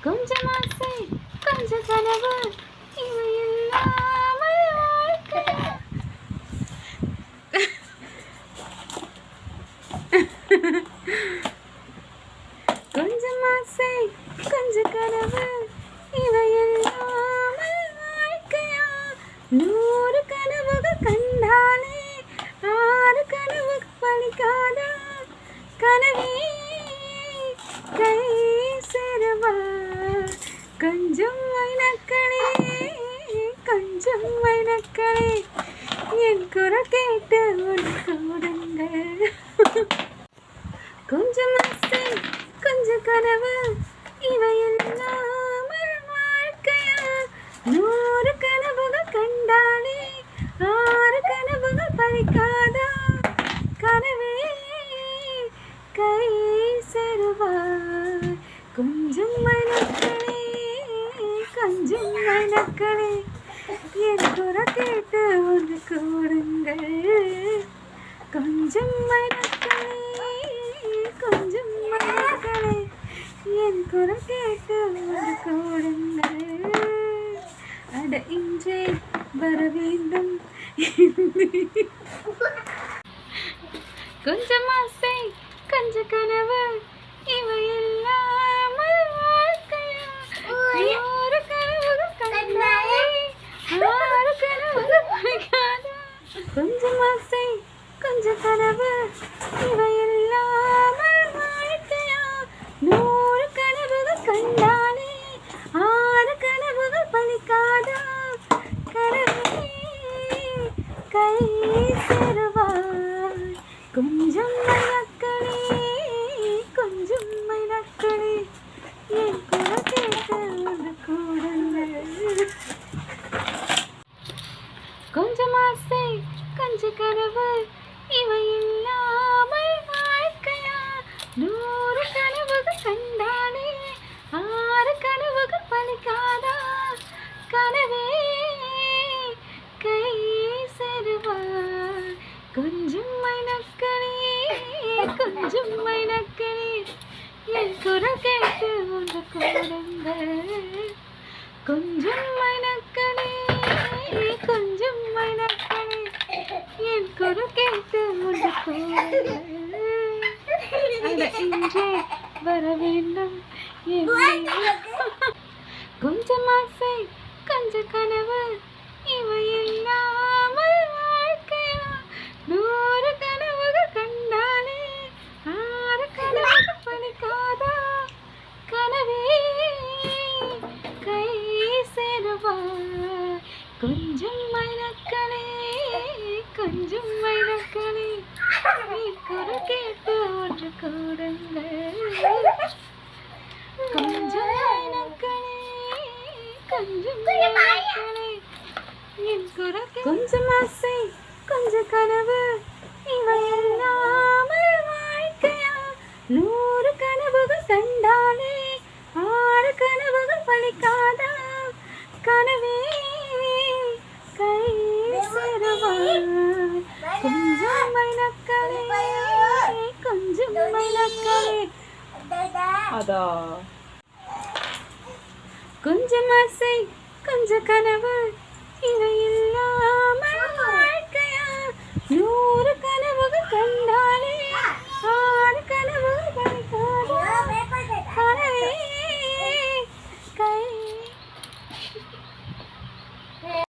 கொஞ்சம் ஆசை கொஞ்சம் கனவு இவை இல்லாமல் வாழ்க்கை. கொஞ்சம் ஆசை கொஞ்சம் கனவு இவை இல்லாமல் வாழ்க்கையா. 100 கனவுகள் கண்டாலே 6 கனவுகள் பலிக்காதா. கனவே கை சேரவா கொஞ்சம் வைனக்களே கொஞ்சம் வைனக்களே என் குரல் கேட்டு உனக்கு உடங்கள். கொஞ்சம் ஆசை கொஞ்சம் கனவு இவை இல்லாமல் வாழ்க்கையா. 100 கனவுகள் கண்டாலே 6 கனவுகள் பலிக்காதா. கனவே கை சேருவாய் கொஞ்சம் வைனக்களே கொஞ்சம் வைனக்களே என் குரல் கேட்டு உனக்கு உடங்கள். கொஞ்சம் வைனக்களே கொஞ்சம் வைனக்களே என் குரல் கேட்டு உனக்கு உடங்கள். அட இன்றே வர வேண்டும். கொஞ்சம் ஆசை கொஞ்சம் கனவு இவை இல்லாமல் வாழ்க்கையா. 100 கனவுகள் கண்டாலே 6 கனவுகள் பலிக்காதா. கொஞ்சம் ஆசை கொஞ்சம் கனவு இவை இல்லாமல் வாழ்க்கையா. 100 கனவுகள் கண்டாலே 6 கனவுகள் பலிக்காதா. கனவே கை சேருவாய் கொஞ்சம் வைனக்களே கொஞ்சம் வைனக்களே என் குரல் கேட்டு உனக்கு உடங்கள். கொஞ்சம் ஆசை கொஞ்சம் கனவு இவை இல்லாமல் வாழ்க்கையா. 100 கனவுகள் கண்டாலே 6 கனவுகள் பலிக்காதா. கனவே கை சேருவாய் கொஞ்சம் வைனக்களே கொஞ்சம் வைனக்களே என் குரல் கேட்டு உனக்கு உடங்கள். கொஞ்சம் வைனக்களே கொஞ்சம் வைனக்களே என் குரல் கேட்டு உனக்கு உடங்கள். அட இன்றே வர வேண்டும். கொஞ்சம் ஆசை கொஞ்சம் கனவு இவை இல்லாமல் வாழ்க்கையா. 100 கனவுகள் கண்டாலே 6 கனவுகள் பலிக்காதா. கனவே கை சேருவாய் கொஞ்சம் வைனக்களே கொஞ்சம் வைனக்களே என் குரல் கேட்டு ஒன்று கூடுங்கள். கொஞ்சம் வைனக்களே கொஞ்சம் வைனக்களே என் குரல். கொஞ்சம் ஆசை கொஞ்சம் கனவு இவை இல்லாமல் வாழ்க்கையா. 100 கனவுகள் கண்டாலே 6 கனவுகள் பலிக்காதா. கனவே கை சேருவாய் கொஞ்சம் வைனக்களே கொஞ்சம் வைனக்களே. அதா கொஞ்சம் ஆசை கொஞ்சம் கனவு இவை இல்லாமல் வாழ்க்கையா. 100 கனவுகள் கண்டாலே 6 கனவுகள் பலிக்காதா. கனவே